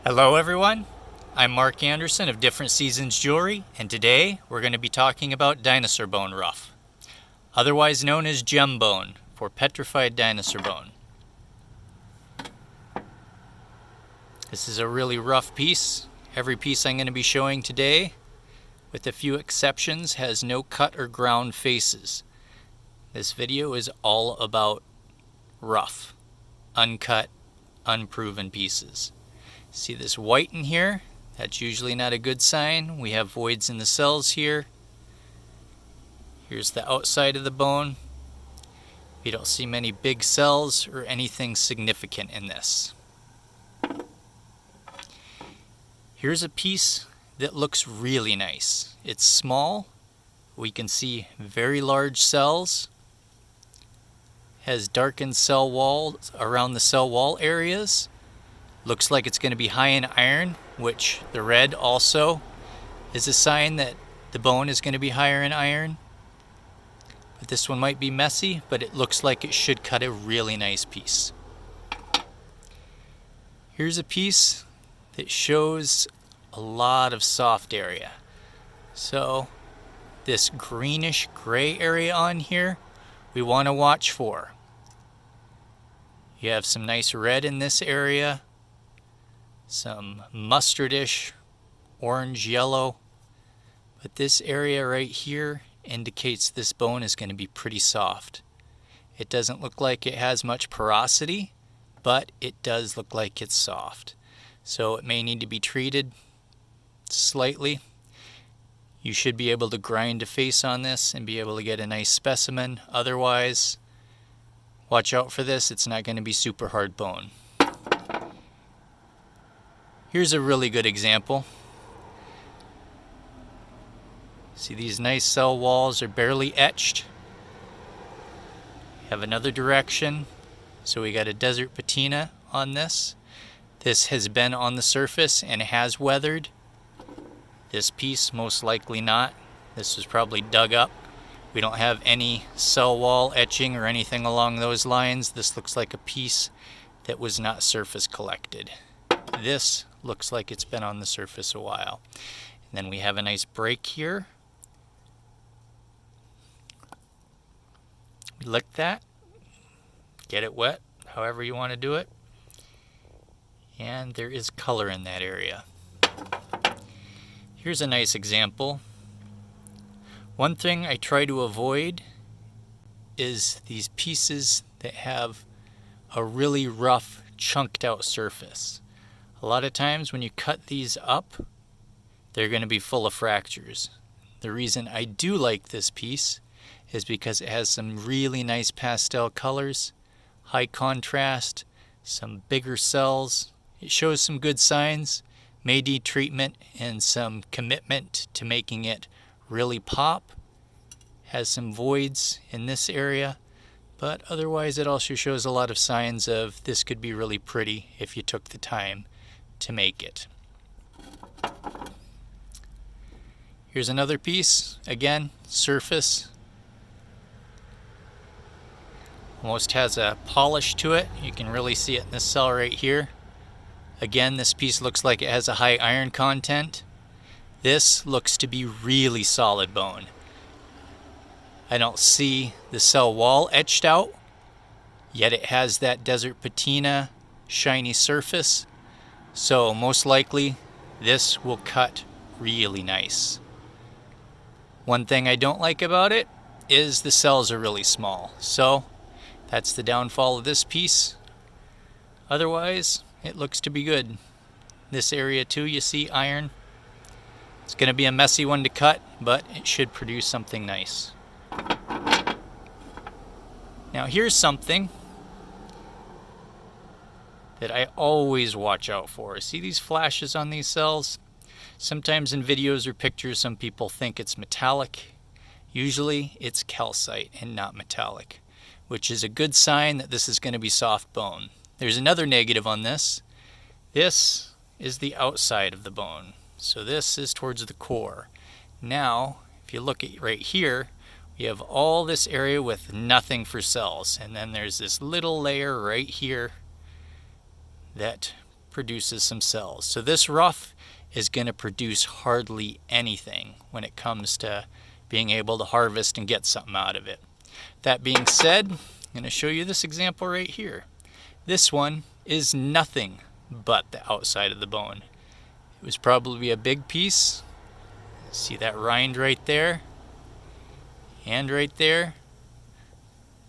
Hello everyone, I'm Mark Anderson of Different Seasons Jewelry, and today we're going to be talking about dinosaur bone rough, otherwise known as gem bone for petrified dinosaur bone. This is a really rough piece. Every piece I'm going to be showing today, with a few exceptions, has no cut or ground faces. This video is all about rough, uncut, unproven pieces. See this white in here? That's usually not a good sign. We have voids in the cells here. Here's the outside of the bone. You don't see many big cells or anything significant in this. Here's a piece that looks really nice. It's small. We can see very large cells. Has darkened cell walls around the cell wall areas. Looks like it's going to be high in iron, which the red also is a sign that the bone is going to be higher in iron. But this one might be messy, but it looks like it should cut a really nice piece. Here's a piece that shows a lot of soft area. So this greenish gray area on here, we want to watch for. You have some nice red in this area. Some mustardish, orange, yellow, but this area right here indicates this bone is going to be pretty soft. It doesn't look like it has much porosity, but it does look like it's soft. So it may need to be treated slightly. You should be able to grind a face on this and be able to get a nice specimen. Otherwise, watch out for this. It's not going to be super hard bone. Here's a really good example. See, these nice cell walls are barely etched. Have another direction. So we got a desert patina on this. This has been on the surface and has weathered. This piece most likely not. This was probably dug up. We don't have any cell wall etching or anything along those lines. This looks like a piece that was not surface collected. This looks like it's been on the surface a while. And then we have a nice break here. Lick that. Get it wet, however you want to do it. And there is color in that area. Here's a nice example. One thing I try to avoid is these pieces that have a really rough, chunked out surface. A lot of times when you cut these up, they're going to be full of fractures. The reason I do like this piece is because it has some really nice pastel colors, high contrast, some bigger cells. It shows some good signs, may need treatment and some commitment to making it really pop. Has some voids in this area, but otherwise it also shows a lot of signs of this could be really pretty if you took the time to make it. Here's another piece. Again, surface. Almost has a polish to it. You can really see it in this cell right here. Again, this piece looks like it has a high iron content. This looks to be really solid bone. I don't see the cell wall etched out, yet it has that desert patina, shiny surface. So most likely this will cut really nice. One thing I don't like about it is the cells are really small. So that's the downfall of this piece. Otherwise, it looks to be good. This area too, you see iron. It's going to be a messy one to cut, but it should produce something nice. Now here's something that I always watch out for. See these flashes on these cells? Sometimes in videos or pictures some people think it's metallic. Usually it's calcite and not metallic, which is a good sign that this is going to be soft bone. There's another negative on this. This is the outside of the bone. So this is towards the core. Now, if you look at right here, we have all this area with nothing for cells. And then there's this little layer right here that produces some cells. So this rough is going to produce hardly anything when it comes to being able to harvest and get something out of it. That being said, I'm going to show you this example right here. This one is nothing but the outside of the bone. It was probably a big piece. See that rind right there and right there,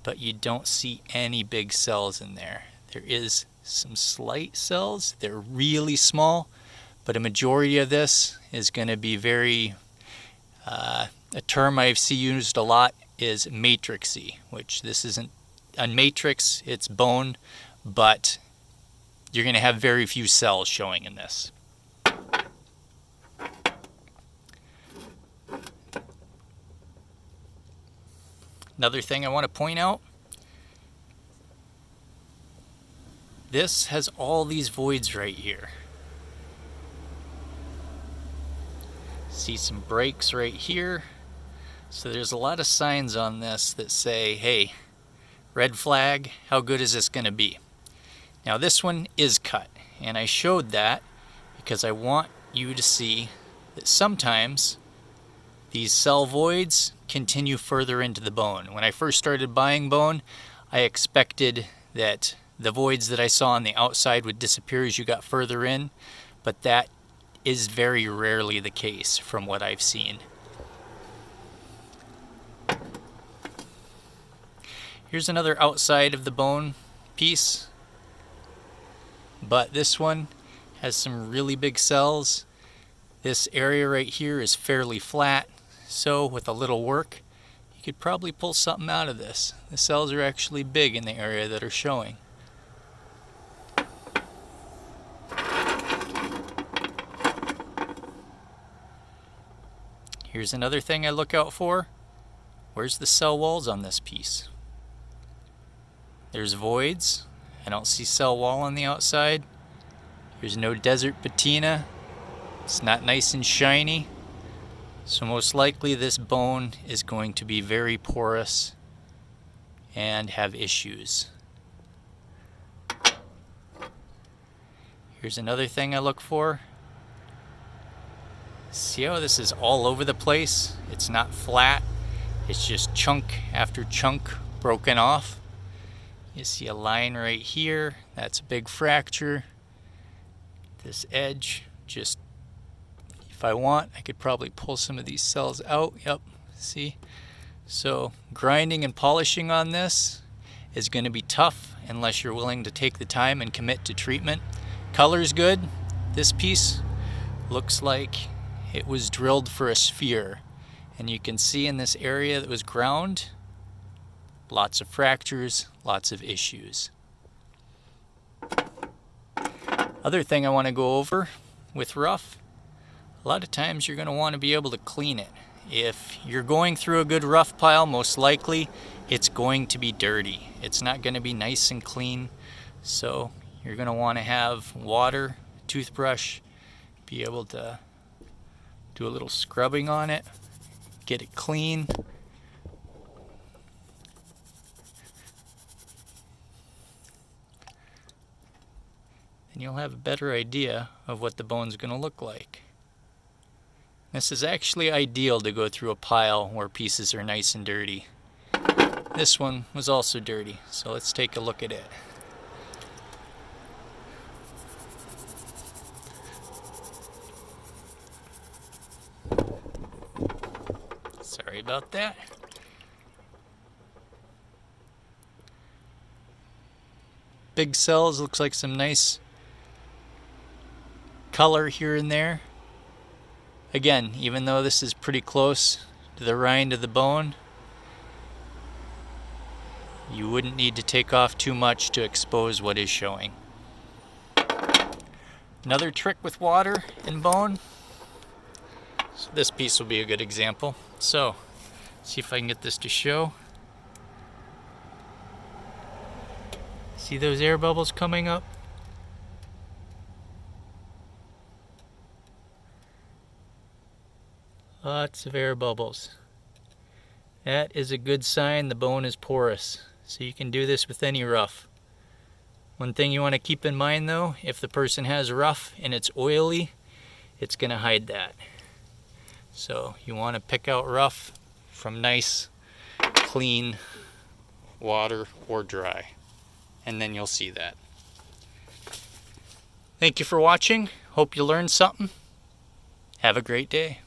but you don't see any big cells in there. There is some slight cells. They're really small, but a majority of this is going to be very, a term I've seen used a lot is matrixy, which this isn't a matrix, it's bone, but you're going to have very few cells showing in this. Another thing I want to point out, this has all these voids right here. See some breaks right here. So there's a lot of signs on this that say, hey, red flag, how good is this going to be? Now this one is cut, and I showed that because I want you to see that sometimes these cell voids continue further into the bone. When I first started buying bone, I expected that the voids that I saw on the outside would disappear as you got further in, but that is very rarely the case from what I've seen. Here's another outside of the bone piece, but this one has some really big cells. This area right here is fairly flat, so with a little work, you could probably pull something out of this. The cells are actually big in the area that are showing. Here's another thing I look out for. Where's the cell walls on this piece? There's voids. I don't see cell wall on the outside. There's no desert patina. It's not nice and shiny. So most likely this bone is going to be very porous and have issues. Here's another thing I look for. See how this is all over the place? It's not flat. It's just chunk after chunk broken off. You see a line right here. That's a big fracture. This edge, just if I want, I could probably pull some of these cells out. Yep, see? So grinding and polishing on this is going to be tough unless you're willing to take the time and commit to treatment. Color's good. This piece looks like it was drilled for a sphere. And you can see in this area that was ground, lots of fractures, lots of issues. Other thing I want to go over with rough, a lot of times you're going to want to be able to clean it. If you're going through a good rough pile, most likely it's going to be dirty. It's not going to be nice and clean. So you're going to want to have water, toothbrush, be able to do a little scrubbing on it, get it clean. And you'll have a better idea of what the bone's going to look like. This is actually ideal to go through a pile where pieces are nice and dirty. This one was also dirty, so let's take a look at it. Sorry about that. Big cells, looks like some nice color here and there. Again, even though this is pretty close to the rind of the bone, you wouldn't need to take off too much to expose what is showing. Another trick with water and bone. So this piece will be a good example. So, see if I can get this to show. See those air bubbles coming up? Lots of air bubbles. That is a good sign the bone is porous. So you can do this with any rough. One thing you want to keep in mind though, if the person has rough and it's oily, it's going to hide that. So you want to pick out rough from nice, clean water or dry, and then you'll see that. Thank you for watching. Hope you learned something. Have a great day.